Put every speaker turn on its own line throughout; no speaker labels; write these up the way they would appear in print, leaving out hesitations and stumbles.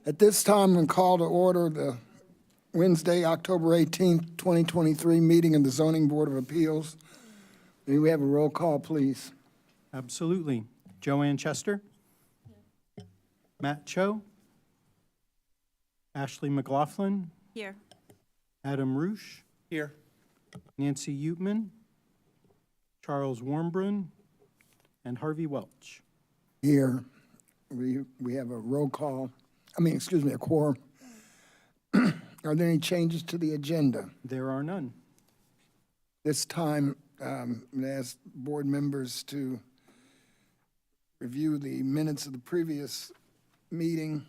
At this time, I'm going to call to order the Wednesday, October 18th, 2023 meeting of the Zoning Board of Appeals. May we have a roll call, please?
Absolutely. Joanne Chester? Matt Cho? Ashley McLaughlin?
Here.
Adam Roosh?
Here.
Nancy Utman? Charles Warmbrun? And Harvey Welch.
Here, we have a roll call, a quorum. Are there any changes to the agenda?
There are none.
This time, I'm going to ask board members to review the minutes of the previous meeting.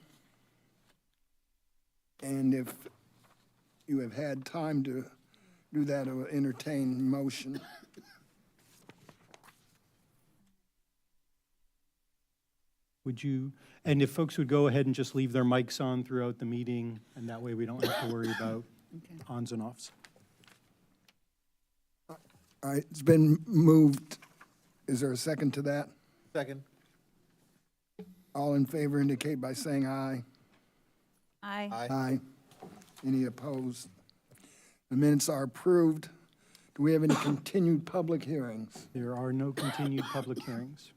And if you have had time to do that, I will entertain motion.
Would you, and if folks would go ahead and just leave their mics on throughout the meeting, and that way we don't have to worry about ons and offs.
All right, it's been moved. Is there a second to that?
Second.
All in favor indicate by saying aye.
Aye.
Aye. Any opposed? The minutes are approved. Do we have any continued public hearings?
There are no continued public hearings.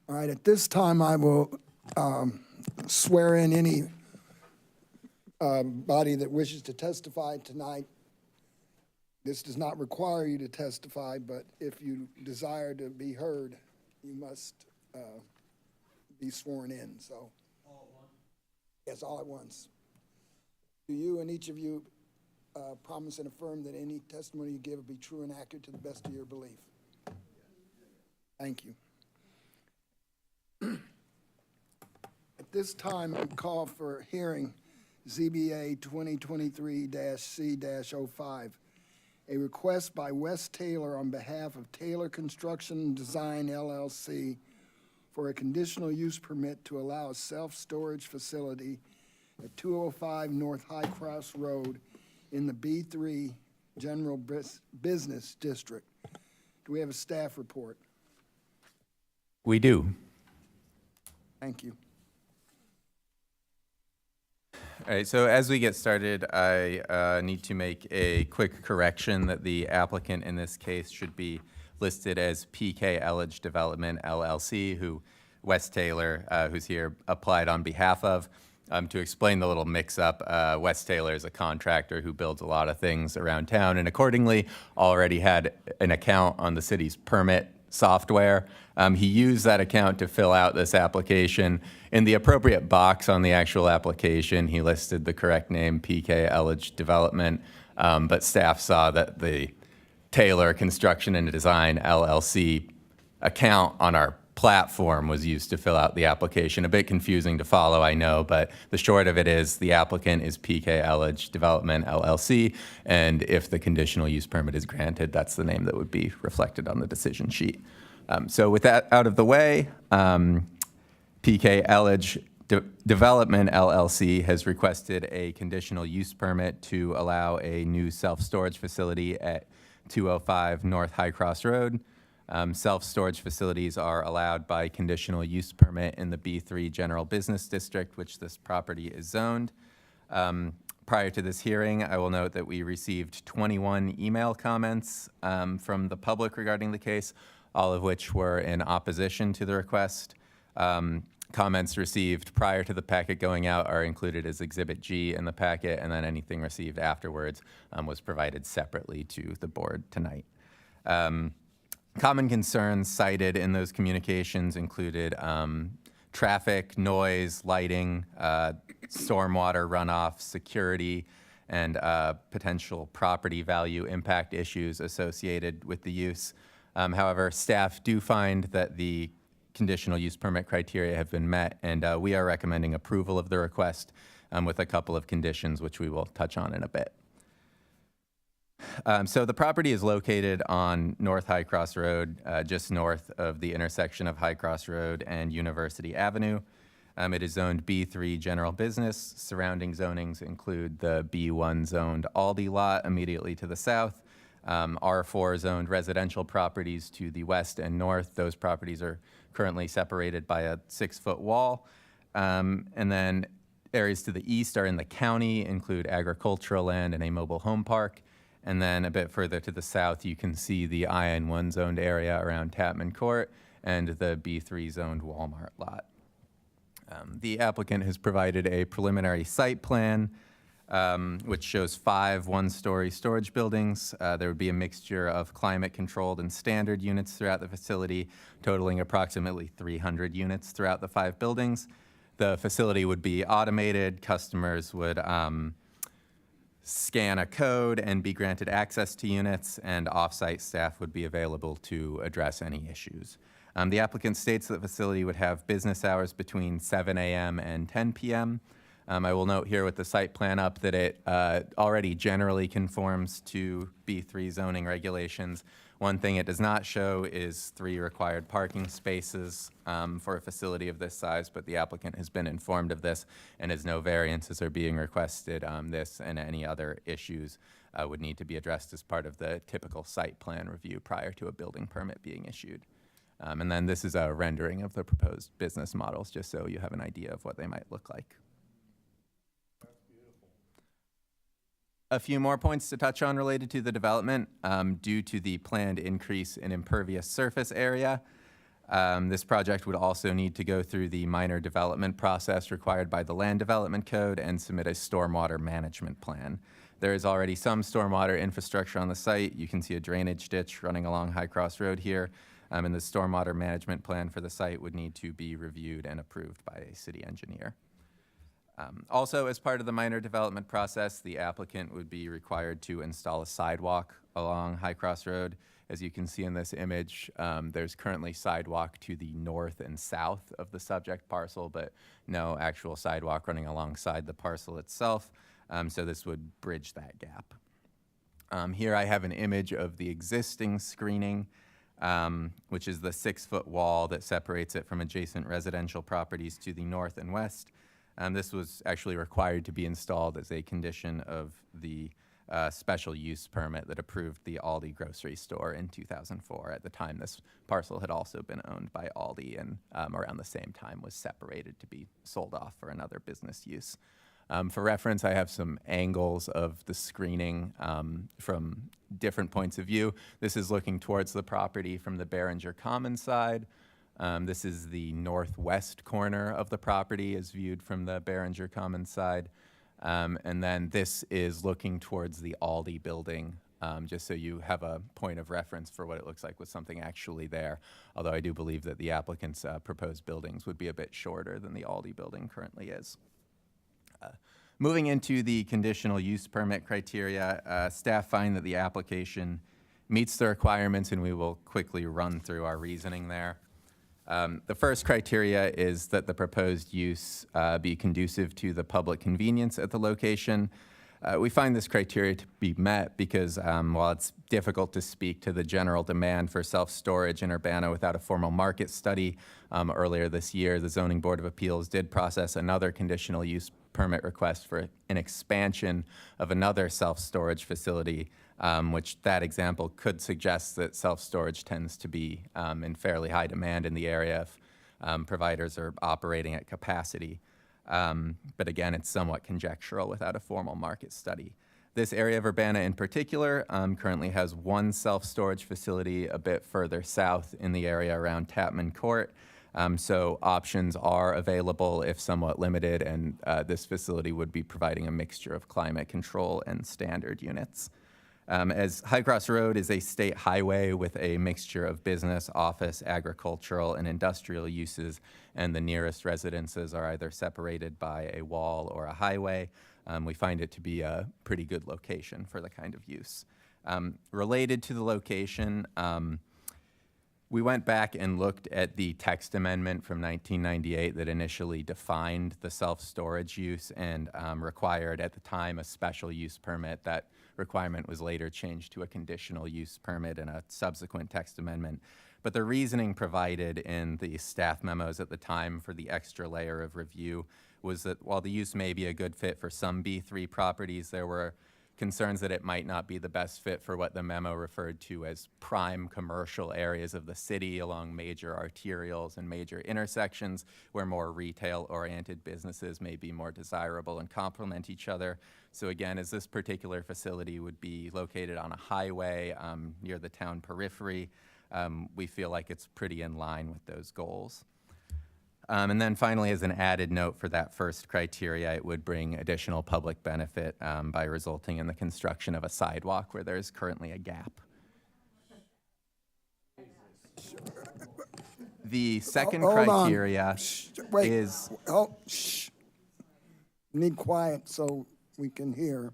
All right, at this time, I will swear in any body that wishes to testify tonight. This does not require you to testify, but if you desire to be heard, you must be sworn in, so. All at once? Yes, all at once. Do you and each of you promise and affirm that any testimony you give will be true and accurate to the best of your belief? Thank you. At this time, I call for hearing ZBA 2023-C-05, a request by Wes Taylor on behalf of Taylor Construction and Design LLC for a conditional use permit to allow a self-storage facility at 205 North High Cross Road in the B3 General Business District. Do we have a staff report?
We do.
Thank you.
All right, so as we get started, I need to make a quick correction that the applicant in this case should be listed as PK Elledge Development LLC, who Wes Taylor, who's here, applied on behalf of. To explain the little mix-up, Wes Taylor is a contractor who builds a lot of things around town and accordingly already had an account on the city's permit software. He used that account to fill out this application. In the appropriate box on the actual application, he listed the correct name, PK Elledge Development, but staff saw that the Taylor Construction and Design LLC account on our platform was used to fill out the application. A bit confusing to follow, I know, but the short of it is the applicant is PK Elledge Development LLC, and if the conditional use permit is granted, that's the name that would be reflected on the decision sheet. So with that out of the way, PK Elledge Development LLC has requested a conditional use permit to allow a new self-storage facility at 205 North High Cross Road. Self-storage facilities are allowed by conditional use permit in the B3 General Business District, which this property is zoned. Prior to this hearing, I will note that we received 21 email comments from the public regarding the case, all of which were in opposition to the request. Comments received prior to the packet going out are included as Exhibit G in the packet, and then anything received afterwards was provided separately to the board tonight. Common concerns cited in those communications included traffic, noise, lighting, stormwater runoff, security, and potential property value impact issues associated with the use. However, staff do find that the conditional use permit criteria have been met, and we are recommending approval of the request with a couple of conditions, which we will touch on in a bit. So the property is located on North High Cross Road, just north of the intersection of High Cross Road and University Avenue. It is zoned B3 General Business. Surrounding zonings include the B1 zoned Aldi lot immediately to the south, R4 zoned residential properties to the west and north. Those properties are currently separated by a 6-foot wall. And then areas to the east are in the county, include agricultural land and a mobile home park. And then a bit further to the south, you can see the IN1 zoned area around Tapman Court and the B3 zoned Walmart lot. The applicant has provided a preliminary site plan, which shows 5 one-story storage buildings. There would be a mixture of climate-controlled and standard units throughout the facility, totaling approximately 300 units throughout the 5 buildings. The facility would be automated. Customers would scan a code and be granted access to units, and off-site staff would be available to address any issues. The applicant states that the facility would have business hours between 7 a.m. and 10 p.m. I will note here with the site plan up that it already generally conforms to B3 zoning regulations. One thing it does not show is 3 required parking spaces for a facility of this size, but the applicant has been informed of this, and as no variances are being requested, this and any other issues would need to be addressed as part of the typical site plan review prior to a building permit being issued. And then this is a rendering of the proposed business models, just so you have an idea of what they might look like. A few more points to touch on related to the development. Due to the planned increase in impervious surface area, this project would also need to go through the minor development process required by the Land Development Code and submit a stormwater management plan. There is already some stormwater infrastructure on the site. You can see a drainage ditch running along High Cross Road here, and the stormwater management plan for the site would need to be reviewed and approved by a city engineer. Also, as part of the minor development process, the applicant would be required to install a sidewalk along High Cross Road. As you can see in this image, there's currently sidewalk to the north and south of the subject parcel, but no actual sidewalk running alongside the parcel itself. So this would bridge that gap. Here I have an image of the existing screening, which is the 6-foot wall that separates it from adjacent residential properties to the north and west. This was actually required to be installed as a condition of the special use permit that approved the Aldi grocery store in 2004. At the time, this parcel had also been owned by Aldi, and around the same time was separated to be sold off for another business use. For reference, I have some angles of the screening from different points of view. This is looking towards the property from the Behringer Common side. This is the northwest corner of the property as viewed from the Behringer Common side. And then this is looking towards the Aldi building, just so you have a point of reference for what it looks like with something actually there. Although I do believe that the applicant's proposed buildings would be a bit shorter than the Aldi building currently is. Moving into the conditional use permit criteria, staff find that the application meets the requirements, and we will quickly run through our reasoning there. The first criteria is that the proposed use be conducive to the public convenience at the location. We find this criteria to be met because while it's difficult to speak to the general demand for self-storage in Urbana without a formal market study, earlier this year, the Zoning Board of Appeals did process another conditional use permit request for an expansion of another self-storage facility, which that example could suggest that self-storage tends to be in fairly high demand in the area if providers are operating at capacity. But again, it's somewhat conjectural without a formal market study. This area of Urbana in particular currently has one self-storage facility a bit further south in the area around Tapman Court. So options are available if somewhat limited, and this facility would be providing a mixture of climate control and standard units. As High Cross Road is a state highway with a mixture of business, office, agricultural, and industrial uses, and the nearest residences are either separated by a wall or a highway, we find it to be a pretty good location for the kind of use. Related to the location, we went back and looked at the text amendment from 1998 that initially defined the self-storage use and required at the time a special use permit. That requirement was later changed to a conditional use permit in a subsequent text amendment. But the reasoning provided in the staff memos at the time for the extra layer of review was that while the use may be a good fit for some B3 properties, there were concerns that it might not be the best fit for what the memo referred to as prime commercial areas of the city along major arterials and major intersections where more retail-oriented businesses may be more desirable and complement each other. So again, as this particular facility would be located on a highway near the town periphery, we feel like it's pretty in line with those goals. And then finally, as an added note for that first criteria, it would bring additional public benefit by resulting in the construction of a sidewalk where there's currently a gap. The second
Hold on.
criteria
Wait.
is...
Oh, shh. Need quiet so we can hear.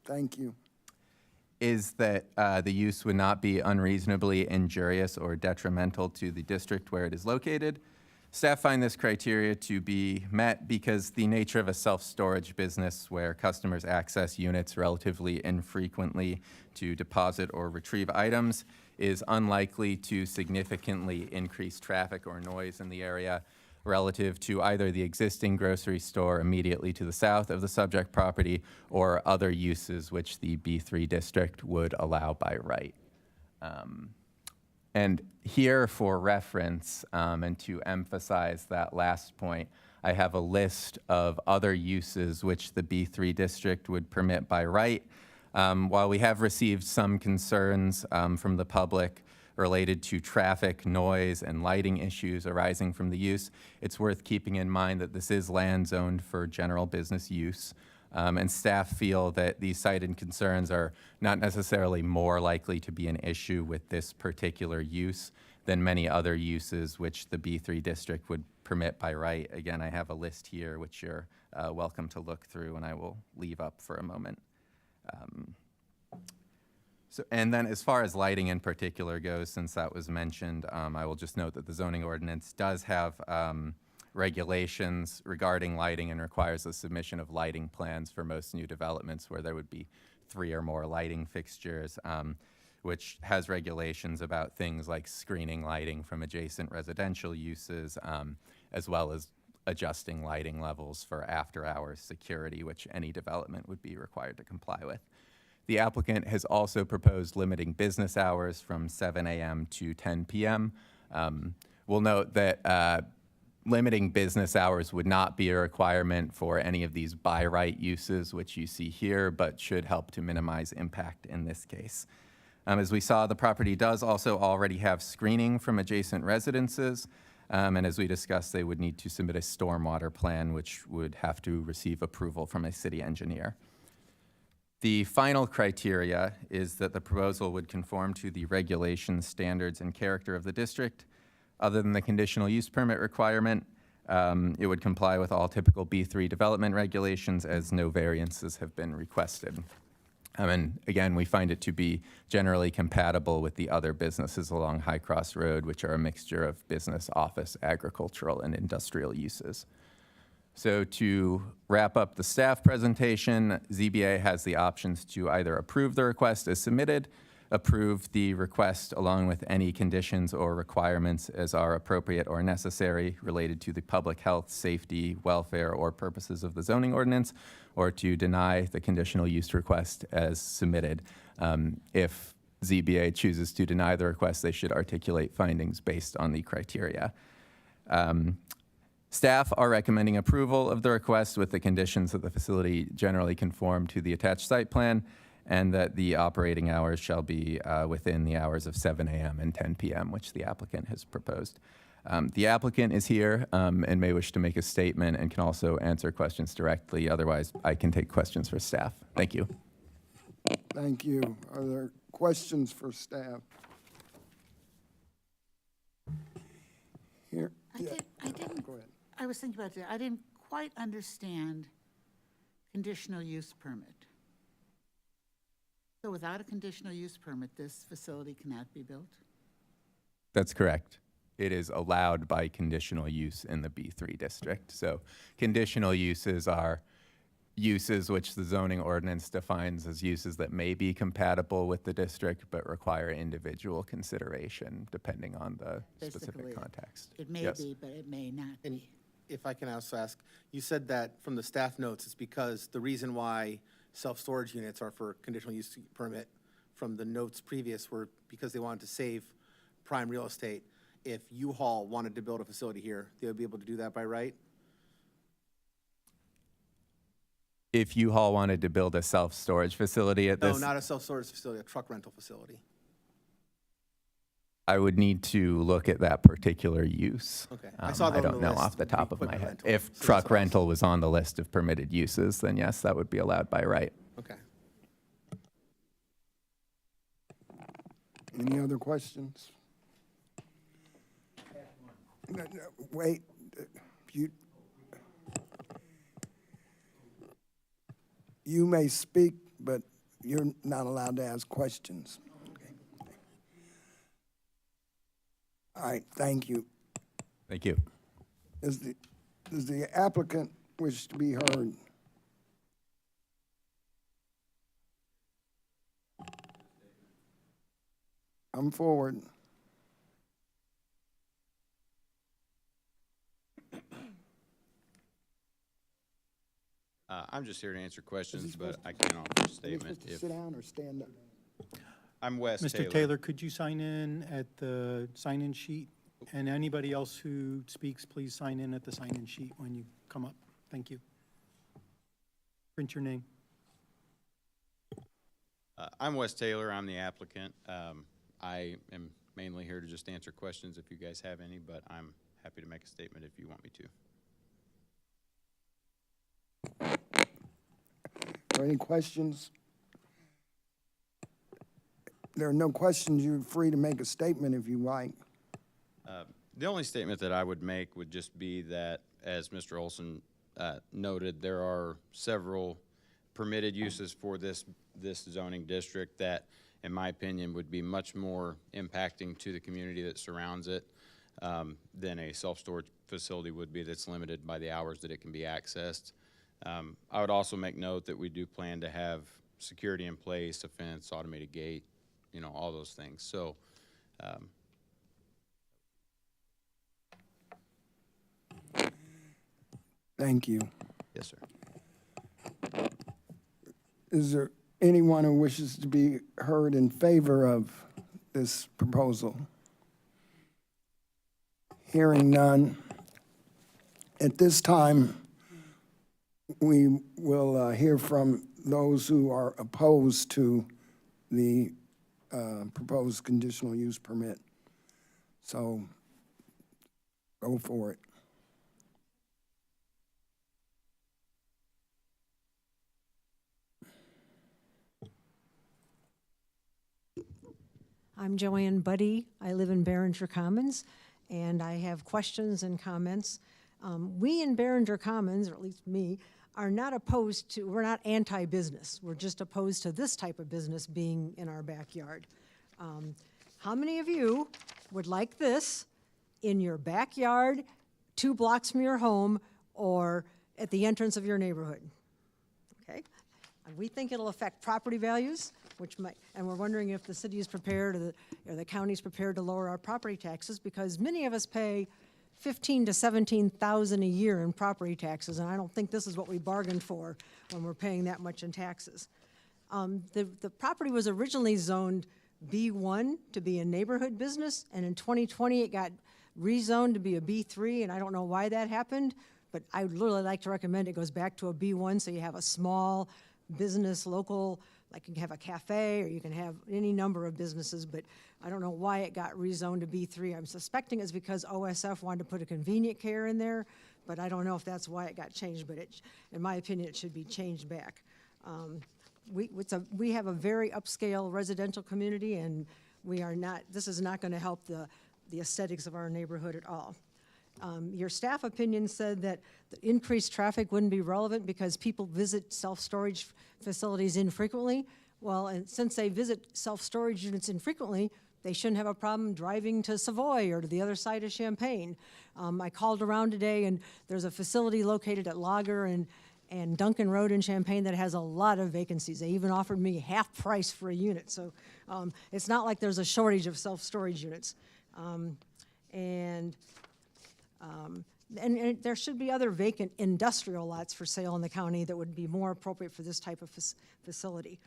Thank you.
is that the use would not be unreasonably injurious or detrimental to the district where it is located. Staff find this criteria to be met because the nature of a self-storage business where customers access units relatively infrequently to deposit or retrieve items is unlikely to significantly increase traffic or noise in the area relative to either the existing grocery store immediately to the south of the subject property or other uses which the B3 district would allow by right. And here for reference, and to emphasize that last point, I have a list of other uses which the B3 district would permit by right. While we have received some concerns from the public related to traffic, noise, and lighting issues arising from the use, it's worth keeping in mind that this is land zoned for general business use. And staff feel that these cited concerns are not necessarily more likely to be an issue with this particular use than many other uses which the B3 district would permit by right. Again, I have a list here which you're welcome to look through, and I will leave up for a moment. And then as far as lighting in particular goes, since that was mentioned, I will just note that the zoning ordinance does have regulations regarding lighting and requires the submission of lighting plans for most new developments where there would be 3 or more lighting fixtures, which has regulations about things like screening lighting from adjacent residential uses, as well as adjusting lighting levels for after-hours security, which any development would be required to comply with. The applicant has also proposed limiting business hours from 7 a.m. to 10 p.m. We'll note that limiting business hours would not be a requirement for any of these by right uses, which you see here, but should help to minimize impact in this case. As we saw, the property does also already have screening from adjacent residences, and as we discussed, they would need to submit a stormwater plan, which would have to receive approval from a city engineer. The final criteria is that the proposal would conform to the regulations, standards, and character of the district. Other than the conditional use permit requirement, it would comply with all typical B3 development regulations as no variances have been requested. And again, we find it to be generally compatible with the other businesses along High Cross Road, which are a mixture of business, office, agricultural, and industrial uses. So to wrap up the staff presentation, ZBA has the options to either approve the request as submitted, approve the request along with any conditions or requirements as are appropriate or necessary related to the public health, safety, welfare, or purposes of the zoning ordinance, or to deny the conditional use request as submitted. If ZBA chooses to deny the request, they should articulate findings based on the criteria. Staff are recommending approval of the request with the conditions that the facility generally conform to the attached site plan and that the operating hours shall be within the hours of 7 a.m. and 10 p.m., which the applicant has proposed. The applicant is here and may wish to make a statement and can also answer questions directly. Otherwise, I can take questions for staff. Thank you.
Thank you. Are there questions for staff? Here.
I didn't,
Go ahead.
I was thinking about that. I didn't quite understand conditional use permit. So without a conditional use permit, this facility cannot be built?
That's correct. It is allowed by conditional use in the B3 district. So conditional uses are uses which the zoning ordinance defines as uses that may be compatible with the district but require individual consideration depending on the
Basically,
specific context.
It may
Yes.
be, but it may not
And
be.
if I can also ask, you said that from the staff notes, it's because the reason why self-storage units are for conditional use permit from the notes previous were because they wanted to save prime real estate. If U-Haul wanted to build a facility here, they would be able to do that by right?
If U-Haul wanted to build a self-storage facility at
No,
this,
not a self-storage facility, a truck rental facility.
I would need to look at that particular use.
Okay. I saw that
I
on
don't
the
know
list
off the
with the
top of my
equipment
head.
rental.
If
So
truck
that's-
rental was on the list of permitted uses, then yes, that would be allowed by right.
Okay.
Any other questions? No, wait, you may speak, but you're not allowed to ask questions. All right, thank you.
Thank you.
Does the applicant wish to be heard? Come forward.
I'm just here to answer questions,
Is he
but
supposed
I can offer a
Are you
statement.
supposed to
If
sit down or stand up?
I'm Wes
Mr. Taylor, could you sign in at the sign-in sheet? And anybody else who speaks, please sign in at the sign-in sheet when you come up. Thank you. Print your name.
I'm Wes Taylor. I'm the applicant. I am mainly here to just answer questions if you guys have any, but I'm happy to make a statement if you want me to.
Are there any questions? There are no questions. You're free to make a statement if you like.
The only statement that I would make would just be that, as Mr. Olson noted, there are several permitted uses for this zoning district that, in my opinion, would be much more impacting to the community that surrounds it than a self-storage facility would be that's limited by the hours that it can be accessed. I would also make note that we do plan to have security in place, a fence, automated gate, all those things. So,
Thank you.
yes, sir.
Is there anyone who wishes to be heard in favor of this proposal? Hearing none. At this time, we will hear from those who are opposed to the proposed conditional use permit. So go for it.
I'm Joanne Buddy. I live in Behringer Commons, and I have questions and comments. We in Behringer Commons, or at least me, are not opposed to, we're not anti-business. We're just opposed to this type of business being in our backyard. How many of you would like this in your backyard, 2 blocks from your home, or at the entrance of your neighborhood. Okay? And we think it'll affect property values, which might, and we're wondering if the city is prepared or the county is prepared to lower our property taxes, because many of us pay 15 to 17,000 a year in property taxes, and I don't think this is what we bargained for when we're paying that much in taxes. The property was originally zoned B1 to be a neighborhood business, and in 2020 it got rezoned to be a B3, and I don't know why that happened, but I would really like to recommend it goes back to a B1, so you have a small business, local, like you can have a cafe, or you can have any number of businesses, but I don't know why it got rezoned to B3. I'm suspecting it's because OSF wanted to put a convenient care in there, but I don't know if that's why it got changed, but in my opinion, it should be changed back. We have a very upscale residential community, and this is not going to help the aesthetics of our neighborhood at all. Your staff opinion said that the increased traffic wouldn't be relevant because people visit self-storage facilities infrequently. Well, and since they visit self-storage units infrequently, they shouldn't have a problem driving to Savoy or to the other side of Champaign. I called around today, and there's a facility located at Lager and Duncan Road in Champaign that has a lot of vacancies. They even offered me half price for a unit. So it's not like there's a shortage of self-storage units. And there should be other vacant industrial lots for sale in the county that would be more appropriate for this type of facility.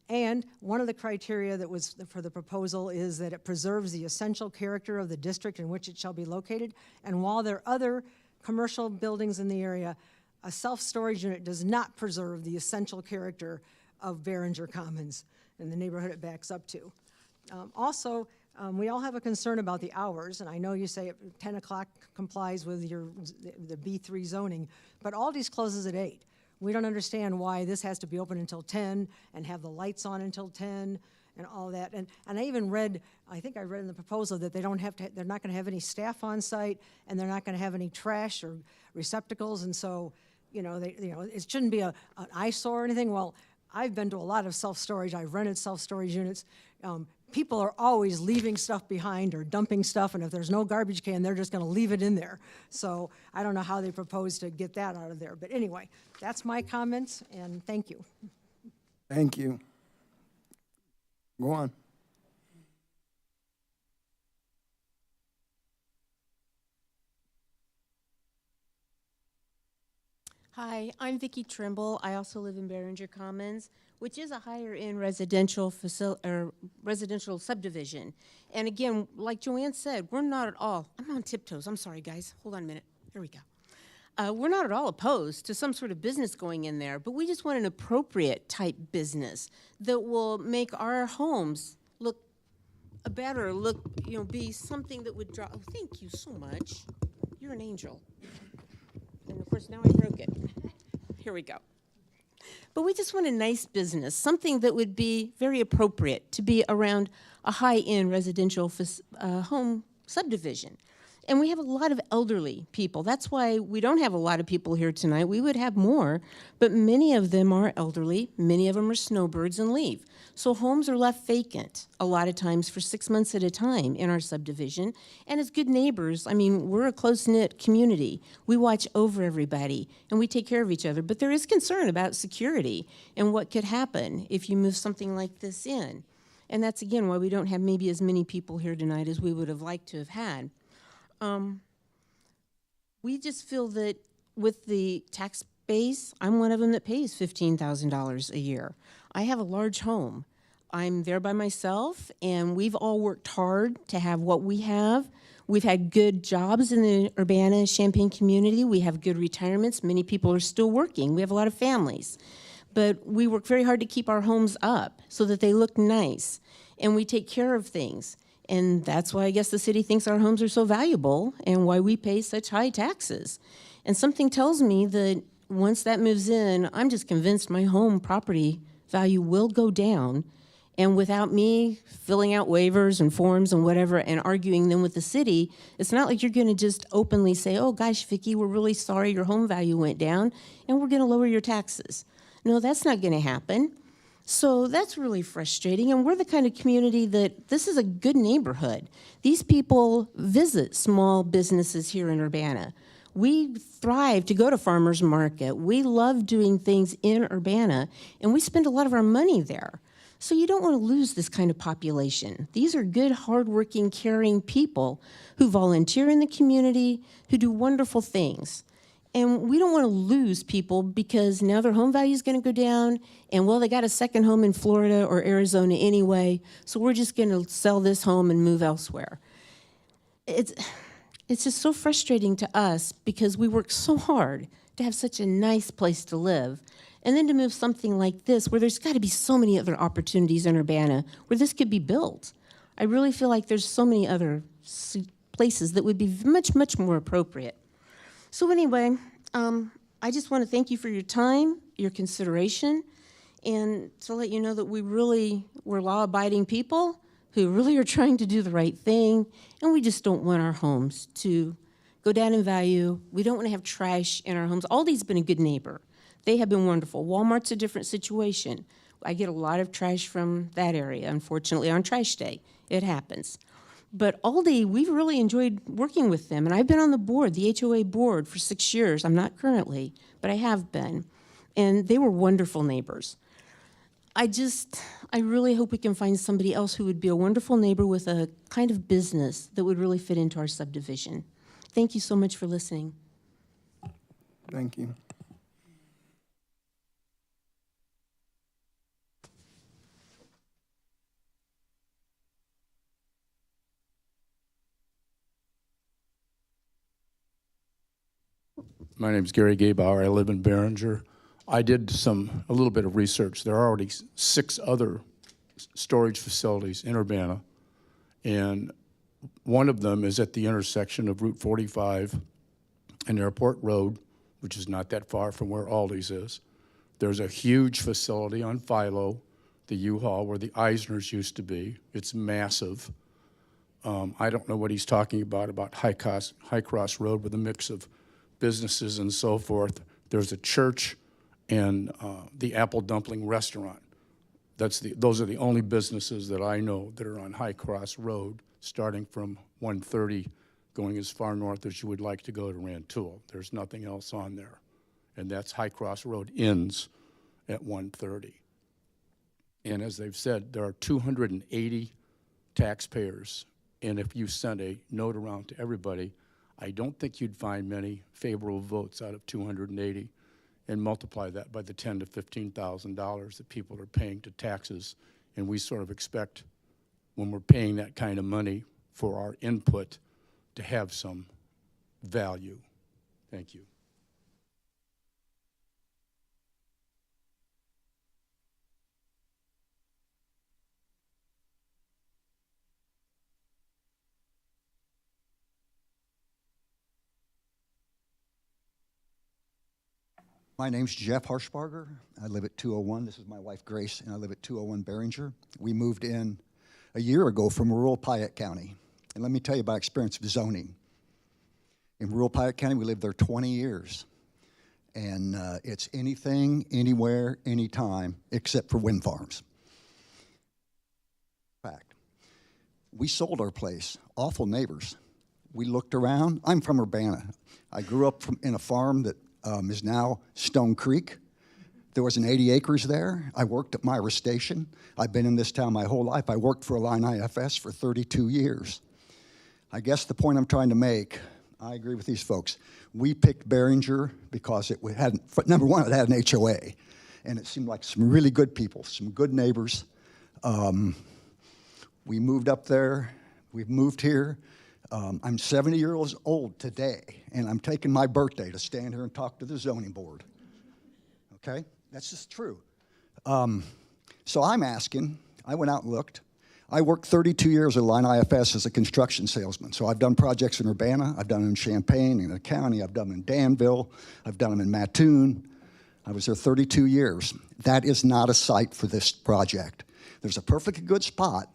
And one of the criteria that was for the proposal is that it preserves the essential character of the district in which it shall be located. And while there are other commercial buildings in the area, a self-storage unit does not preserve the essential character of Behringer Commons and the neighborhood it backs up to. Also, we all have a concern about the hours, and I know you say 10 o'clock complies with the B3 zoning, but Aldi's closes at 8. We don't understand why this has to be open until 10 and have the lights on until 10 and all that. And I even read, I think I read in the proposal that they're not going to have any staff on site, and they're not going to have any trash or receptacles, and so, it shouldn't be an eyesore or anything. Well, I've been to a lot of self-storage. I've rented self-storage units. People are always leaving stuff behind or dumping stuff, and if there's no garbage can, they're just going to leave it in there. So I don't know how they propose to get that out of there. But anyway, that's my comments, and thank you.
Thank you. Go on.
Hi, I'm Vicki Trimble. I also live in Behringer Commons, which is a higher-end residential subdivision. And again, like Joanne said, we're not at all, I'm on tiptoes, I'm sorry, guys. Hold on a minute. Here we go. We're not at all opposed to some sort of business going in there, but we just want an appropriate type business that will make our homes look better, be something that would draw. Oh, thank you so much. You're an angel. And of course, now I broke it. Here we go. But we just want a nice business, something that would be very appropriate to be around a high-end residential home subdivision. And we have a lot of elderly people. That's why we don't have a lot of people here tonight. We would have more, but many of them are elderly. Many of them are snowbirds and leave. So homes are left vacant a lot of times for 6 months at a time in our subdivision. And as good neighbors, I mean, we're a close-knit community. We watch over everybody, and we take care of each other. But there is concern about security and what could happen if you move something like this in. And that's, again, why we don't have maybe as many people here tonight as we would have liked to have had. We just feel that with the tax base, I'm one of them that pays $15,000 a year. I have a large home. I'm there by myself, and we've all worked hard to have what we have. We've had good jobs in the Urbana, Champaign community. We have good retirements. Many people are still working. We have a lot of families. But we work very hard to keep our homes up so that they look nice, and we take care of things. And that's why I guess the city thinks our homes are so valuable and why we pay such high taxes. And something tells me that once that moves in, I'm just convinced my home property value will go down. And without me filling out waivers and forms and whatever and arguing them with the city, it's not like you're going to just openly say, oh, gosh, Vicki, we're really sorry your home value went down and we're going to lower your taxes. No, that's not going to happen. So that's really frustrating, and we're the kind of community that this is a good neighborhood. These people visit small businesses here in Urbana. We thrive to go to farmers market. We love doing things in Urbana, and we spend a lot of our money there. So you don't want to lose this kind of population. These are good, hardworking, caring people who volunteer in the community, who do wonderful things. And we don't want to lose people because now their home value is going to go down, and well, they got a second home in Florida or Arizona anyway, so we're just going to sell this home and move elsewhere. It's just so frustrating to us because we work so hard to have such a nice place to live. And then to move something like this, where there's got to be so many other opportunities in Urbana where this could be built. I really feel like there's so many other places that would be much, much more appropriate. So anyway, I just want to thank you for your time, your consideration, and to let you know that we're law-abiding people who really are trying to do the right thing, and we just don't want our homes to go down in value. We don't want to have trash in our homes. Aldi's been a good neighbor. They have been wonderful. Walmart's a different situation. I get a lot of trash from that area, unfortunately, on trash day. It happens. But Aldi, we've really enjoyed working with them, and I've been on the board, the HOA board, for 6 years. I'm not currently, but I have been. And they were wonderful neighbors. I really hope we can find somebody else who would be a wonderful neighbor with a kind of business that would really fit into our subdivision. Thank you so much for listening.
Thank you.
My name's Gary Gaybauer. I live in Behringer. I did a little bit of research. There are already 6 other storage facilities in Urbana, and one of them is at the intersection of Route 45 and Airport Road, which is not that far from where Aldi's is. There's a huge facility on Philo, the U-Haul, where the Eisners used to be. It's massive. I don't know what he's talking about High Cross Road with a mix of businesses and so forth. There's a church and the Apple Dumpling Restaurant. Those are the only businesses that I know that are on High Cross Road, starting from 130, going as far north as you would like to go to Rantoul. There's nothing else on there. And that's High Cross Road ends at 130. And as they've said, there are 280 taxpayers. And if you sent a note around to everybody, I don't think you'd find many favorable votes out of 280, and multiply that by the $10,000 to $15,000 that people are paying to taxes. And we sort of expect, when we're paying that kind of money, for our input to have some value. Thank you.
My name's Jeff Harshbarger. I live at 201. This is my wife, Grace, and I live at 201 Behringer. We moved in a year ago from rural Piatt County. And let me tell you about experience of zoning. In rural Piatt County, we lived there 20 years. And it's anything, anywhere, anytime, except for wind farms. Fact. We sold our place. Awful neighbors. We looked around. I'm from Urbana. I grew up in a farm that is now Stone Creek. There was an 80 acres there. I worked at Myra Station. I've been in this town my whole life. I worked for Illini IFS for 32 years. I guess the point I'm trying to make, I agree with these folks. We picked Behringer because it had, number one, it had an HOA, and it seemed like some really good people, some good neighbors. We moved up there. We've moved here. I'm 70 years old today, and I'm taking my birthday to stand here and talk to the zoning board. Okay? That's just true. So I'm asking, I went out and looked. I worked 32 years at Illini IFS as a construction salesman. So I've done projects in Urbana, I've done them in Champaign, in the county, I've done them in Danville, I've done them in Mattoon. I was there 32 years. That is not a site for this project. There's a perfectly good spot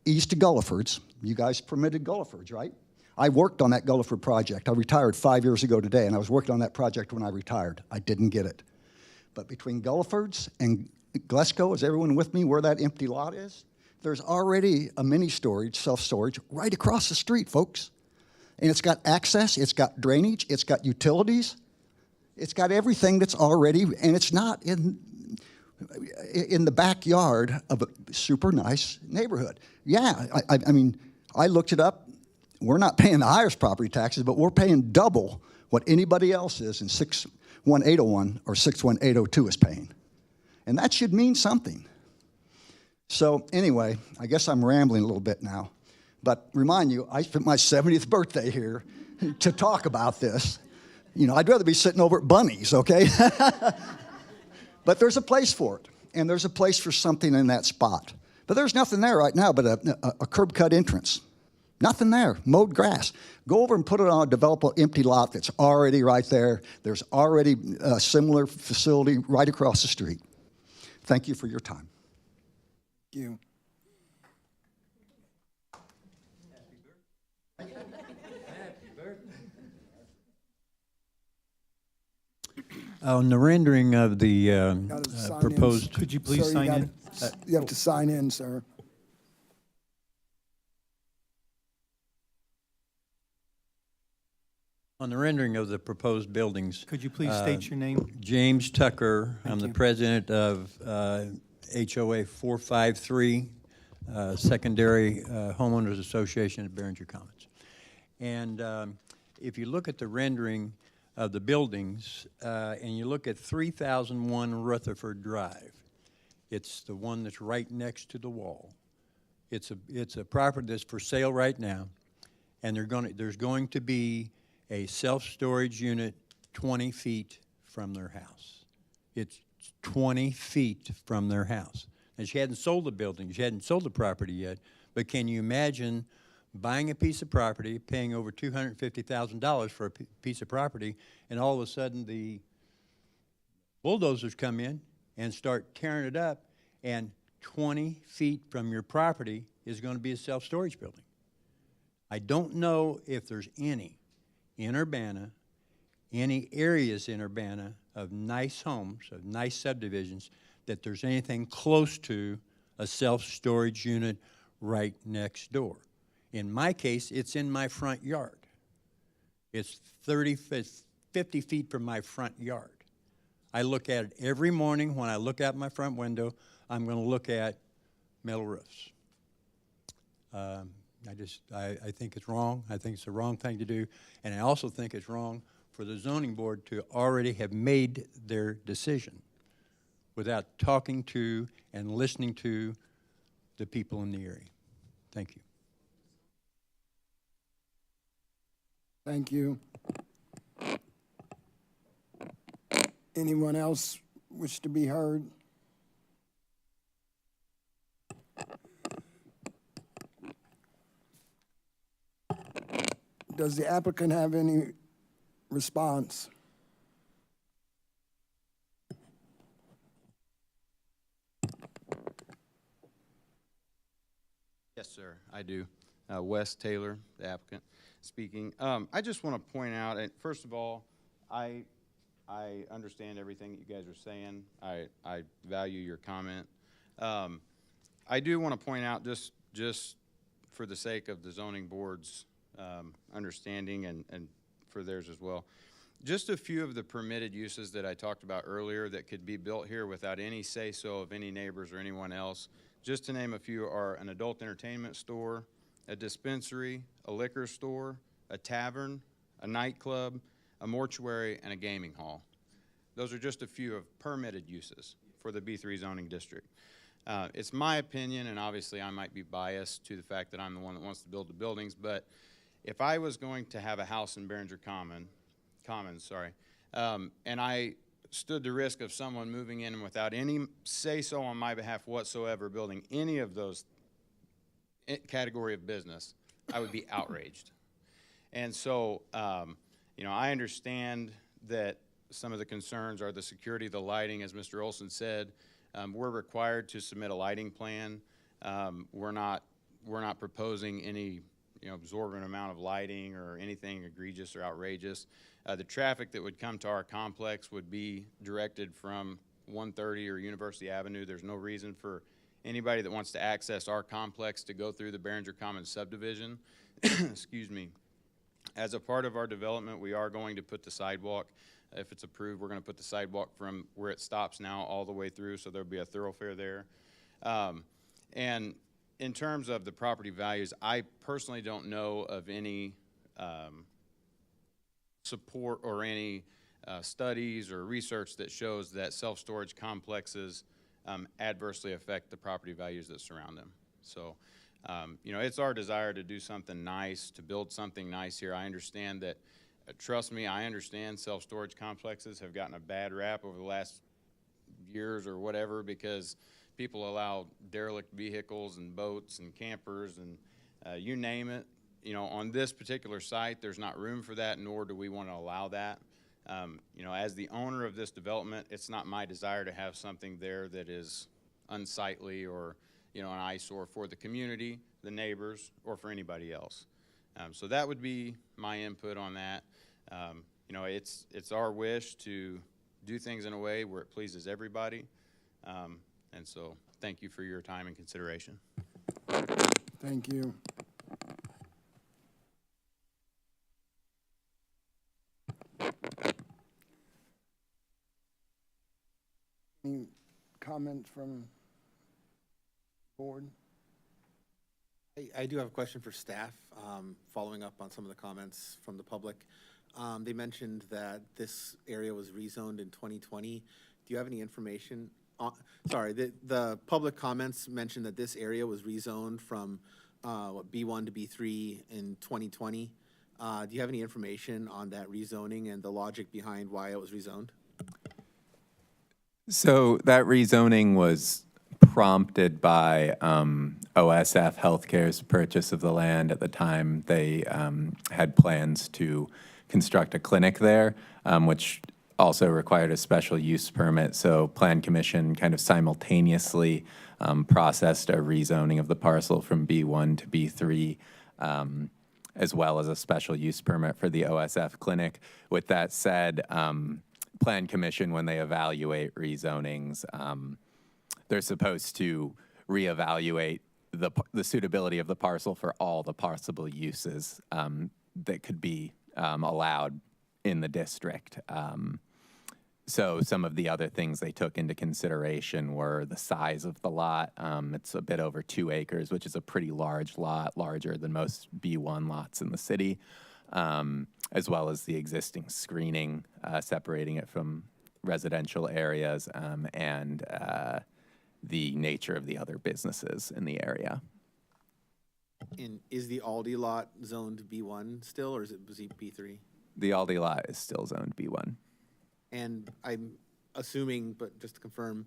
east of Gulliford's. You guys permitted Gulliford's, right? I worked on that Gulliford project. I retired 5 years ago today, and I was working on that project when I retired. I didn't get it. But between Gulliford's and Glesko, is everyone with me where that empty lot is? There's already a mini storage, self-storage, right across the street, folks. And it's got access, it's got drainage, it's got utilities, it's got everything that's already, and it's not in the backyard of a super nice neighborhood. Yeah, I mean, I looked it up. We're not paying the highest property taxes, but we're paying double what anybody else is in 61801 or 61802 is paying. And that should mean something. So anyway, I guess I'm rambling a little bit now. But remind you, I spent my 70th birthday here to talk about this. You know, I'd rather be sitting over at Bunny's, okay? But there's a place for it, and there's a place for something in that spot. But there's nothing there right now but a curb cut entrance. Nothing there, mowed grass. Go over and put it on a developable empty lot that's already right there. There's already a similar facility right across the street. Thank you for your time.
Thank you.
On the rendering of the
Gotta sign in.
proposed,
Could you please
Sir,
sign
gotta-
in?
You have to sign in, sir.
on the rendering of the proposed buildings,
Could you please state your name?
James Tucker, I'm the
you.
president of HOA 453, Secondary Homeowners Association at Behringer Commons. And if you look at the rendering of the buildings, and you look at 3001 Rutherford Drive, it's the one that's right next to the wall. It's a property that's for sale right now, and there's going to be a self-storage unit 20 feet from their house. It's 20 feet from their house. And she hadn't sold the building, she hadn't sold the property yet, but can you imagine buying a piece of property, paying over $250,000 for a piece of property, and all of a sudden the bulldozers come in and start tearing it up, and 20 feet from your property is going to be a self-storage building? I don't know if there's any in Urbana, any areas in Urbana of nice homes, of nice subdivisions, that there's anything close to a self-storage unit right next door. In my case, it's in my front yard. It's 50 feet from my front yard. I look at it every morning when I look out my front window. I'm going to look at metal roofs. I think it's wrong. I think it's the wrong thing to do. And I also think it's wrong for the zoning board to already have made their decision without talking to and listening to the people in the area. Thank you.
Thank you. Anyone else wish to be heard? Does the applicant have any response?
Yes, sir, I do. Wes Taylor, the applicant, speaking. I just want to point out, and first of all, I understand everything that you guys are saying. I value your comment. I do want to point out, just for the sake of the zoning board's understanding and for theirs as well, just a few of the permitted uses that I talked about earlier that could be built here without any say-so of any neighbors or anyone else. Just to name a few are an adult entertainment store, a dispensary, a liquor store, a tavern, a nightclub, a mortuary, and a gaming hall. Those are just a few of permitted uses for the B3 zoning district. It's my opinion, and obviously I might be biased to the fact that I'm the one that wants to build the buildings, but if I was going to have a house in Behringer Commons, and I stood the risk of someone moving in without any say-so on my behalf whatsoever, building any of those category of business, I would be outraged. And so, you know, I understand that some of the concerns are the security, the lighting, as Mr. Olson said. We're required to submit a lighting plan. We're not proposing any, you know, absorbent amount of lighting or anything egregious or outrageous. The traffic that would come to our complex would be directed from 130 or University Avenue. There's no reason for anybody that wants to access our complex to go through the Behringer Commons subdivision. Excuse me. As a part of our development, we are going to put the sidewalk, if it's approved, we're going to put the sidewalk from where it stops now all the way through, so there'll be a thoroughfare there. And in terms of the property values, I personally don't know of any support or any studies or research that shows that self-storage complexes adversely affect the property values that surround them. So, you know, it's our desire to do something nice, to build something nice here. I understand that, trust me, I understand self-storage complexes have gotten a bad rap over the last years or whatever because people allow derelict vehicles and boats and campers and you name it. You know, on this particular site, there's not room for that, nor do we want to allow that. You know, as the owner of this development, it's not my desire to have something there that is unsightly or, you know, an eyesore for the community, the neighbors, or for anybody else. So that would be my input on that. You know, it's our wish to do things in a way where it pleases everybody. And so thank you for your time and consideration.
Thank you. Any comments from board?
I do have a question for staff, following up on some of the comments from the public. They mentioned that this area was rezoned in 2020. Do you have any information? Sorry, the public comments mentioned that this area was rezoned from B1 to B3 in 2020. Do you have any information on that rezoning and the logic behind why it was rezoned?
So that rezoning was prompted by OSF Healthcare's purchase of the land. At the time, they had plans to construct a clinic there, which also required a special use permit. So Plan Commission kind of simultaneously processed a rezoning of the parcel from B1 to B3, as well as a special use permit for the OSF clinic. With that said, Plan Commission, when they evaluate rezonings, they're supposed to reevaluate the suitability of the parcel for all the possible uses that could be allowed in the district. So some of the other things they took into consideration were the size of the lot. It's a bit over 2 acres, which is a pretty large lot, larger than most B1 lots in the city, as well as the existing screening separating it from residential areas and the nature of the other businesses in the area.
And is the Aldi lot zoned B1 still, or was it B3?
The Aldi lot is still zoned B1.
And I'm assuming, but just to confirm,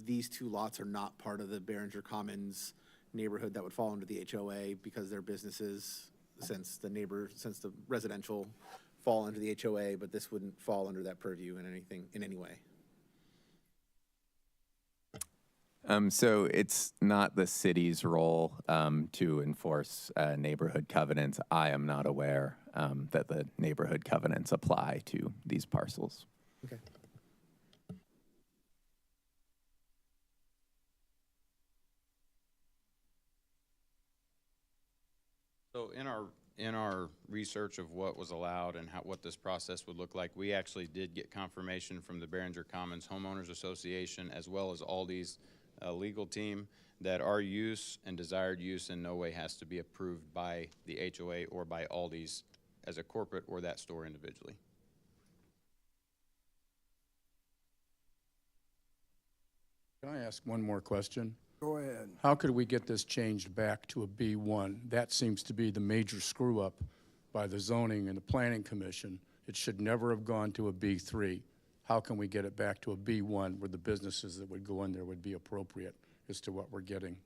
these two lots are not part of the Behringer Commons neighborhood that would fall under the HOA because they're businesses, since the residential fall under the HOA, but this wouldn't fall under that purview in any way.
So it's not the city's role to enforce neighborhood covenants. I am not aware that the neighborhood covenants apply to these parcels.
Okay.
So in our research of what was allowed and what this process would look like, we actually did get confirmation from the Behringer Commons Homeowners Association as well as Aldi's legal team that our use and desired use in no way has to be approved by the HOA or by Aldi's as a corporate or that store individually.
Can I ask one more question?
Go ahead.
How could we get this changed back to a B1? That seems to be the major screw-up by the zoning and the planning commission. It should never have gone to a B3. How can we get it back to a B1 where the businesses that would go in there would be appropriate as to what we're getting?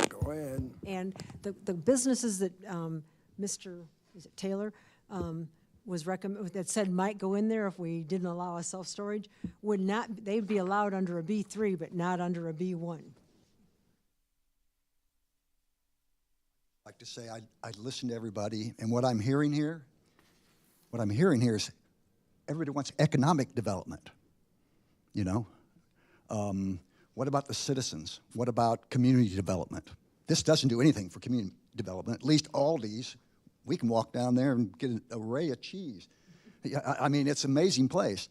Go ahead.
And the businesses that Mr. is it Taylor was that said might go in there if we didn't allow a self-storage would not, they'd be allowed under a B3 but not under a B1.
Like to say I'd listen to everybody, and what I'm hearing here is everybody wants economic development, you know? What about the citizens? What about community development? this doesn't do anything for community development. At least Aldi's, we can walk down there and get an array of cheese. Yeah, I mean, it's an amazing place.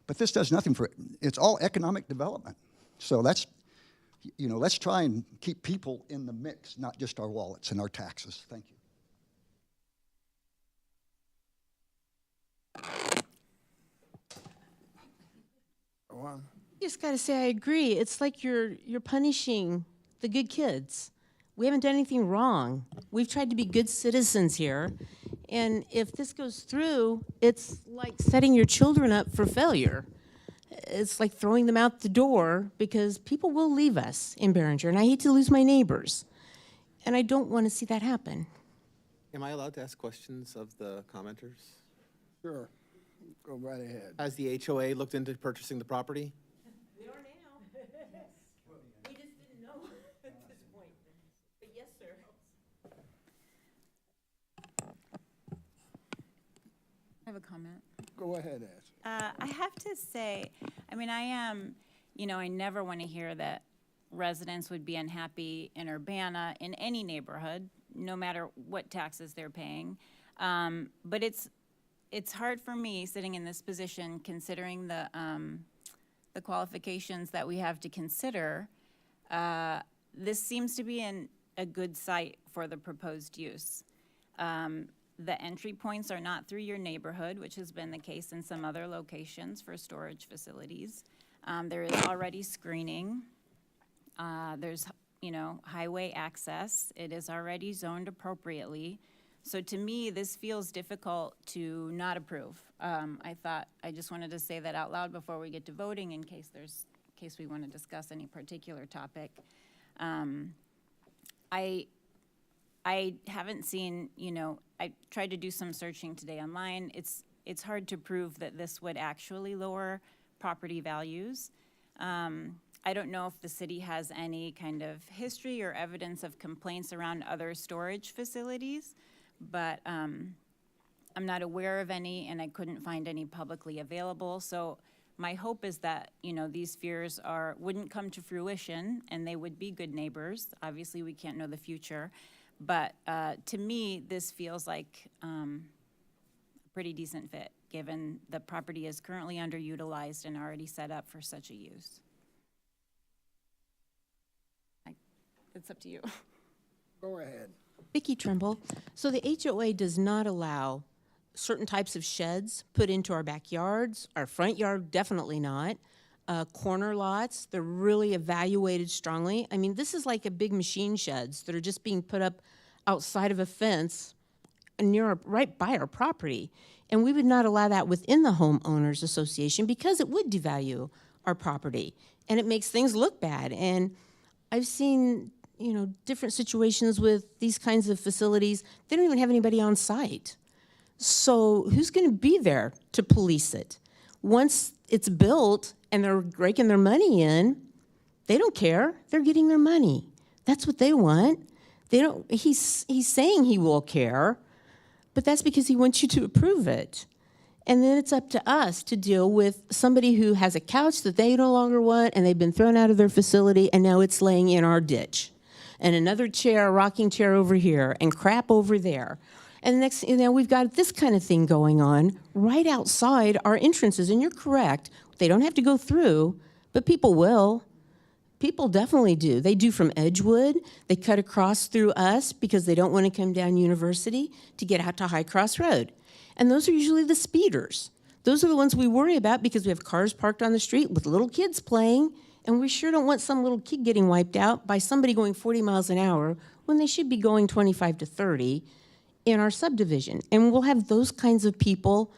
But this does nothing for it. It's all economic development. So that's, you know, let's try and keep people in the mix, not just our wallets and our taxes. Thank you.
Go on.
Just got to say, I agree. It's like you're punishing the good kids. We haven't done anything wrong. We've tried to be good citizens here. And if this goes through, it's like setting your children up for failure. It's like throwing them out the door because people will leave us in Behringer, and I hate to lose my neighbors. And I don't want to see that happen.
Am I allowed to ask questions of the commenters?
Sure. Go right ahead.
Has the HOA looked into purchasing the property?
We are now. We just didn't know at this point. But yes, sir.
I have a comment.
Go ahead, Ash.
I have to say, I mean, I am, you know, I never want to hear that residents would be unhappy in Urbana, in any neighborhood, no matter what taxes they're paying. But it's hard for me, sitting in this position, considering the qualifications that we have to consider. This seems to be a good site for the proposed use. The entry points are not through your neighborhood, which has been the case in some other locations for storage facilities. There is already screening. There's, you know, highway access. It is already zoned appropriately. So to me, this feels difficult to not approve. I just wanted to say that out loud before we get to voting in case we want to discuss any particular topic. I haven't seen, you know, I tried to do some searching today online. It's hard to prove that this would actually lower property values. I don't know if the city has any kind of history or evidence of complaints around other storage facilities, but I'm not aware of any, and I couldn't find any publicly available. So my hope is that, you know, these fears wouldn't come to fruition, and they would be good neighbors. Obviously, we can't know the future. But to me, this feels like a pretty decent fit, given the property is currently underutilized and already set up for such a use. It's up to you.
Go ahead.
Vicki Trimble. So the HOA does not allow certain types of sheds put into our backyards, our front yard, definitely not. Corner lots, they're really evaluated strongly. I mean, this is like a big machine sheds that are just being put up outside of a fence right by our property. And we would not allow that within the homeowners association because it would devalue our property and it makes things look bad. And I've seen, you know, different situations with these kinds of facilities. They don't even have anybody on site. So who's going to be there to police it? Once it's built and they're raking their money in, they don't care. They're getting their money. That's what they want. They don't. He's saying he will care, but that's because he wants you to approve it. And then it's up to us to deal with somebody who has a couch that they no longer want and they've been thrown out of their facility and now it's laying in our ditch. And another chair, a rocking chair over here, and crap over there. And next, you know, we've got this kind of thing going on right outside our entrances. And you're correct, they don't have to go through, but people will. People definitely do. They do from Edgewood. They cut across through us because they don't want to come down University to get out to High Cross Road. And those are usually the speeders. Those are the ones we worry about because we have cars parked on the street with little kids playing, and we sure don't want some little kid getting wiped out by somebody going 40 miles an hour when they should be going 25 to 30 in our subdivision. And we'll have those kinds of people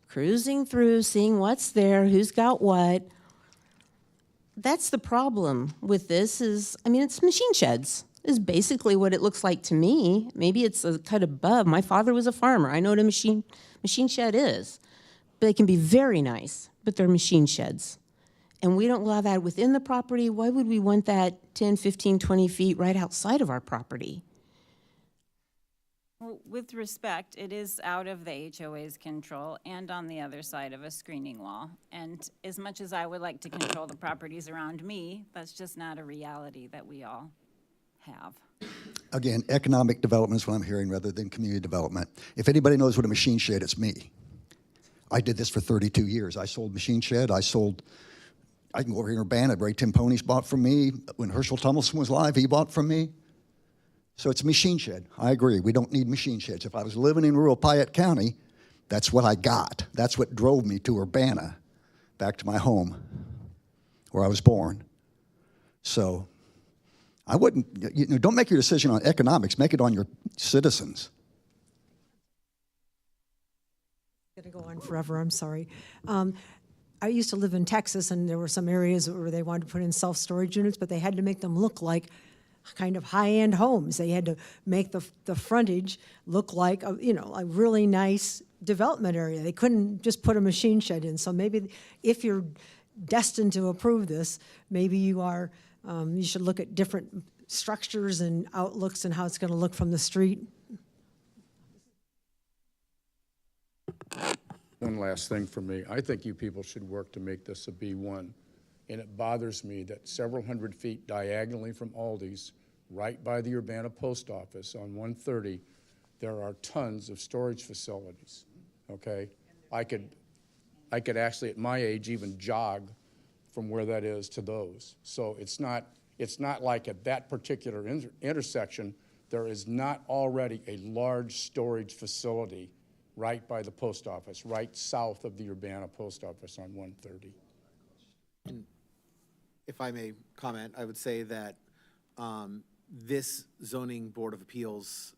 cruising through, seeing what's there, who's got what. That's the problem with this is, I mean, it's machine sheds is basically what it looks like to me. Maybe it's a cut above. My father was a farmer. I know what a machine shed is. But they can be very nice, but they're machine sheds. And we don't allow that within the property. Why would we want that 10, 15, 20 feet right outside of our property?
Well, with respect, it is out of the HOA's control and on the other side of a screening wall. And as much as I would like to control the properties around me, that's just not a reality that we all have.
Again, economic development is what I'm hearing rather than community development. If anybody knows what a machine shed, it's me. I did this for 32 years. I sold machine shed. I can go over here in Urbana. Ray Tim Ponies bought from me. When Herschel Tummelson was alive, he bought from me. So it's a machine shed. I agree. We don't need machine sheds. If I was living in rural Piatt County, that's what I got. That's what drove me to Urbana, back to my home where I was born. So I wouldn't, don't make your decision on economics, make it on your citizens.
Going to go on forever, I'm sorry. I used to live in Texas, and there were some areas where they wanted to put in self-storage units, but they had to make them look like kind of high-end homes. They had to make the frontage look like, a really nice development area. They couldn't just put a machine shed in. So maybe if you're destined to approve this, maybe you should look at different structures and outlooks and how it's going to look from the street.
One last thing for me. I think you people should work to make this a B1. And it bothers me that several hundred feet diagonally from Aldi's, right by the Urbana post office on 130, there are tons of storage facilities, okay? I could actually, at my age, even jog from where that is to those. So it's not like at that particular intersection, there is not already a large storage facility right by the post office, right south of the Urbana post office on 130.
If I may comment, I would say that this zoning board of appeals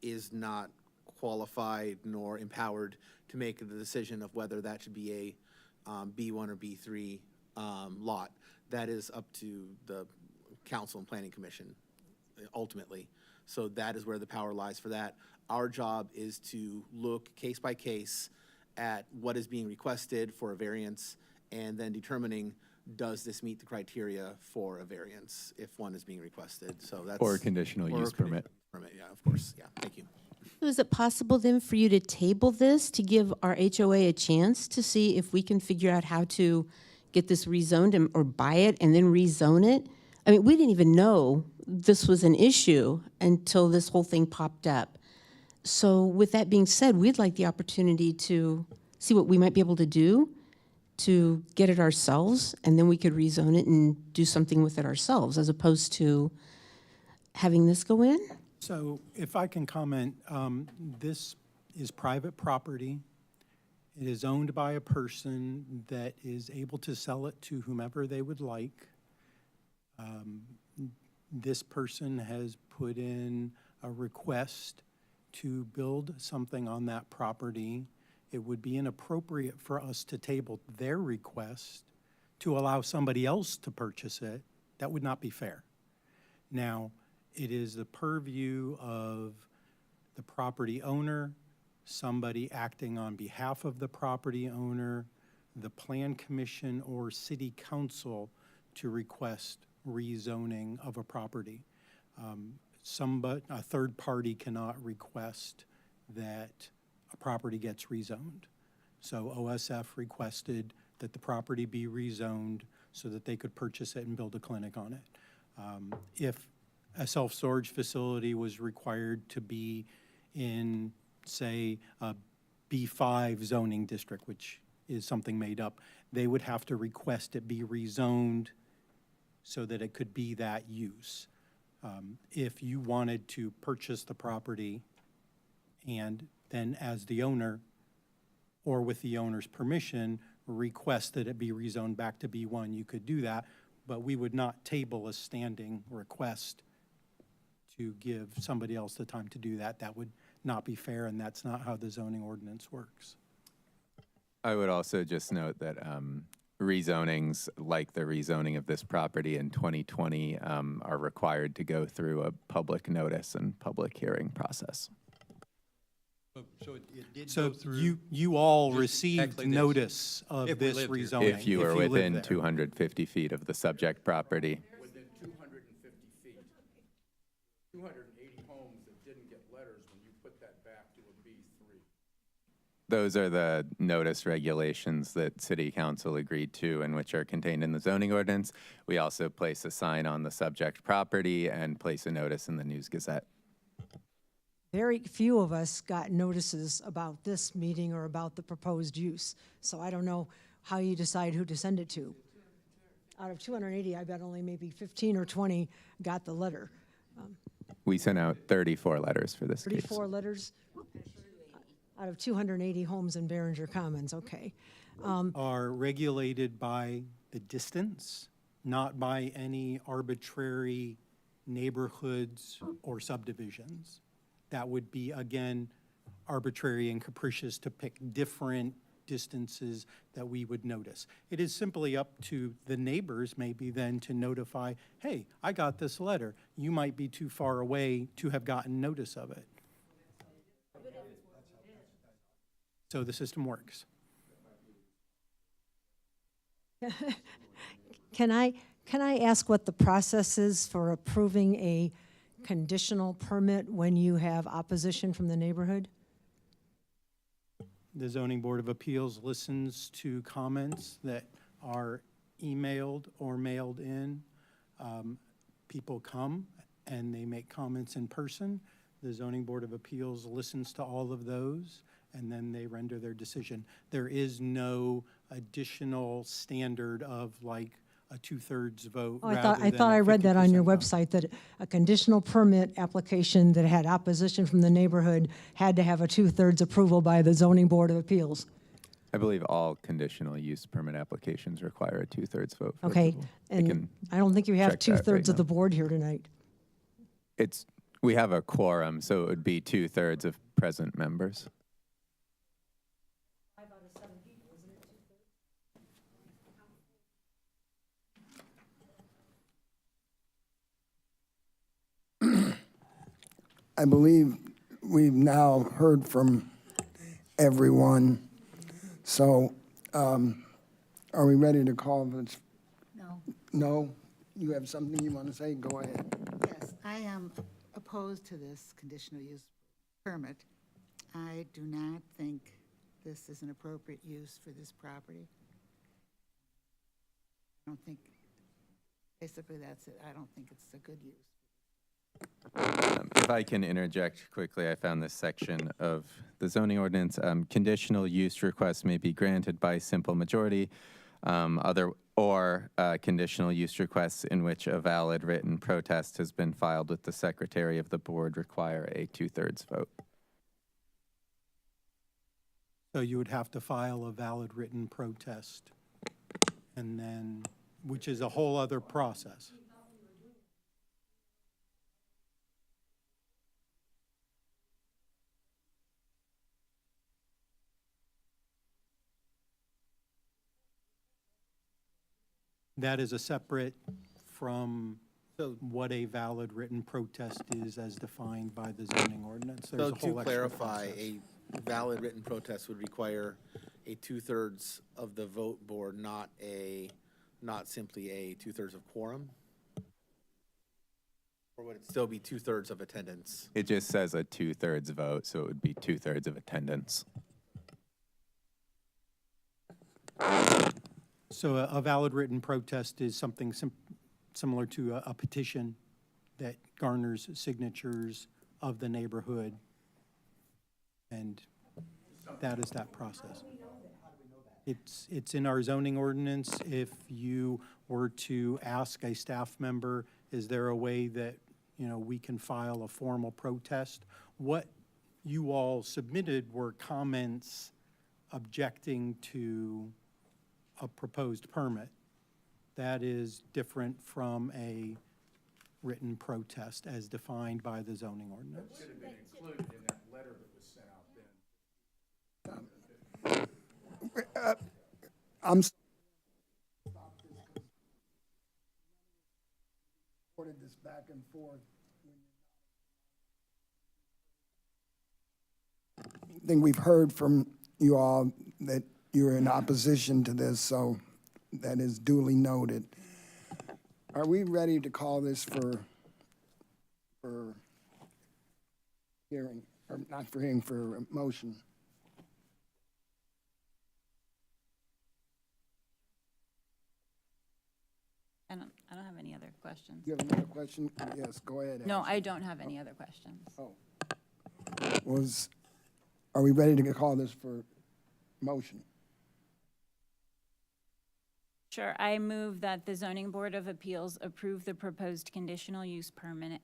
is not qualified nor empowered to make the decision of whether that should be a B1 or B3 lot. That is up to the council and planning commission ultimately. So that is where the power lies for that. Our job is to look case by case at what is being requested for a variance and then determining, does this meet the criteria for a variance if one is being requested? So that's.
Or a conditional use permit.
Permit, yeah, of course, yeah, thank you.
So is it possible then for you to table this to give our HOA a chance to see if we can figure out how to get this rezoned or buy it and then rezone it? I mean, we didn't even know this was an issue until this whole thing popped up. So with that being said, we'd like the opportunity to see what we might be able to do to get it ourselves, and then we could rezone it and do something with it ourselves, as opposed to having this go in?
So if I can comment, this is private property. It is owned by a person that is able to sell it to whomever they would like. This person has put in a request to build something on that property. It would be inappropriate for us to table their request to allow somebody else to purchase it. That would not be fair. Now, it is the purview of the property owner, somebody acting on behalf of the property owner, the plan commission, or city council to request rezoning of a property. A third party cannot request that a property gets rezoned. So OSF requested that the property be rezoned so that they could purchase it and build a clinic on it. If a self-storage facility was required to be in, say, a B5 zoning district, which is something made up, they would have to request it be rezoned so that it could be that use. If you wanted to purchase the property and then as the owner, or with the owner's permission, request that it be rezoned back to B1, you could do that, but we would not table a standing request to give somebody else the time to do that. That would not be fair, and that's not how the zoning ordinance works.
I would also just note that rezonings, like the rezoning of this property in 2020, are required to go through a public notice and public hearing process.
So it did
So
go through.
you all
just
received
exactly this.
notice of
If we
this
lived here.
rezoning.
If you are
live
within
there.
250 feet of the subject property.
Within 250 feet, 280 homes that didn't get letters when you put that back to a B3.
Those are the notice regulations that City Council agreed to and which are contained in the zoning ordinance. We also place a sign on the subject property and place a notice in the News Gazette.
Very few of us got notices about this meeting or about the proposed use. So I don't know how you decide who to send it to. Out of 280, I bet only maybe 15 or 20 got the letter.
We sent out 34 letters for this case.
34 letters out of 280 homes in Behringer Commons, okay.
Are regulated by the distance, not by any arbitrary neighborhoods or subdivisions. That would be, again, arbitrary and capricious to pick different distances that we would notice. It is simply up to the neighbors maybe then to notify, hey, I got this letter. You might be too far away to have gotten notice of it. So the system works.
Can I ask what the process is for approving a conditional permit when you have opposition from the neighborhood?
The Zoning Board of Appeals listens to comments that are emailed or mailed in. People come and they make comments in person. The Zoning Board of Appeals listens to all of those, and then they render their decision. There is no additional standard of like a 2/3 vote
Oh,
rather
I
than
thought
a
I read that on your
50% vote.
website, that a conditional permit application that had opposition from the neighborhood had to have a 2/3 approval by the Zoning Board of Appeals.
I believe all conditional use permit applications require a 2/3 vote. For
Okay,
approval. I
and
can
I don't think you have
check that right
2/3 of
now.
the board here tonight.
We have a quorum, so it would be 2/3 of present members.
I believe we've now heard from everyone. So are we ready to call this?
No.
No? You have something you want to say? Go ahead.
Yes, I am opposed to this conditional use permit. I do not think this is an appropriate use for this property. I don't think, basically that's it. I don't think it's a good use.
If I can interject quickly, I found this section of the zoning ordinance. Conditional use requests may be granted by simple majority, conditional use requests in which a valid written protest has been filed with the secretary of the board require a 2/3 vote.
So you would have to file a valid written protest, and then, which is a whole other process. That is a separate from what a valid written protest is as defined by the zoning ordinance. There's
So
a
to
whole extra
clarify,
process.
a valid written protest would require a 2/3 of the vote board, not simply a 2/3 of quorum? Or would it still be 2/3 of attendance?
It just says a 2/3 vote, so it would be 2/3 of attendance.
So a valid written protest is something similar to a petition that garners signatures of the neighborhood, and that is that process. It's in our zoning ordinance. If you were to ask a staff member, is there a way that, we can file a formal protest? What you all submitted were comments objecting to a proposed permit. That is different from a written protest as defined by the zoning ordinance.
Should have been included in that letter that was sent out then.
I'm reported this back and forth. I think we've heard from you all that you're in opposition to this, so that is duly noted. Are we ready to call this for hearing, or not for hearing, for motion?
I don't have any other questions.
You have another question? Yes, go ahead.
No,
Ashley.
I don't have any other questions.
Are we ready to call this for motion?
Sure, I move that the Zoning Board of Appeals approve the proposed conditional use permit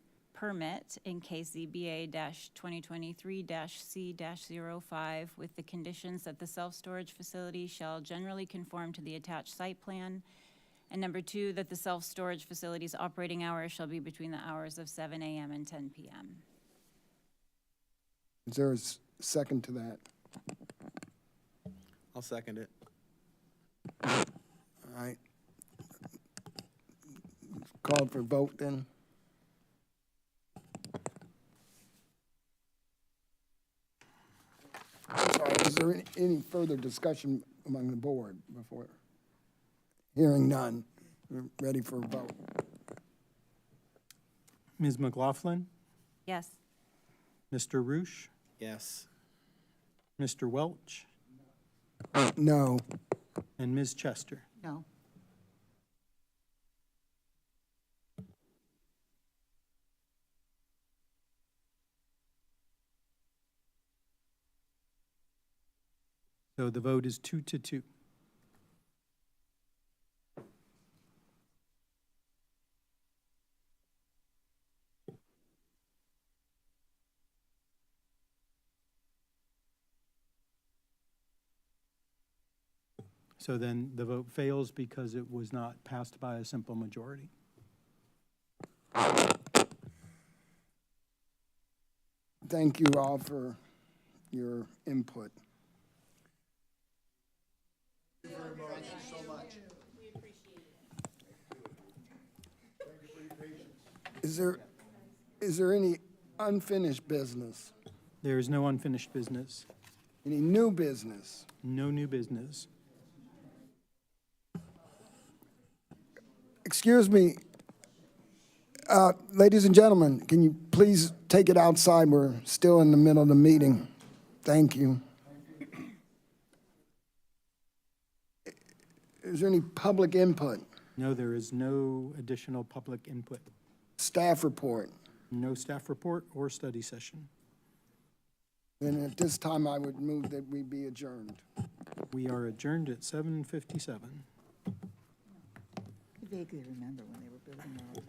in case ZBA 2023-C-05 with the conditions that the self-storage facility shall generally conform to the attached site plan. And number 2, that the self-storage facility's operating hours shall be between the hours of 7 a.m. and 10 p.m.
Is there a second to that?
I'll second it.
All right. Called for vote then? Sorry, is there any further discussion among the board before? Hearing none, we're ready for a vote.
Ms. McLaughlin,
Yes.
Mr. Roosh,
Yes.
Mr. Welch,
No.
and Ms. Chester.
No.
So the vote is 2-2. So then the vote fails because it was not passed by a simple majority.
Thank you all for your input. Is there any unfinished business?
There is no unfinished business,
Any new business?
no new business.
Excuse me, ladies and gentlemen, can you please take it outside? We're still in the middle of the meeting. Thank you. Is there any public input?
No, there is no additional public input.
Staff report?
No staff report or study session.
And at this time, I would move that we be adjourned.
We are adjourned at 7:57.
I vaguely remember when they were building all of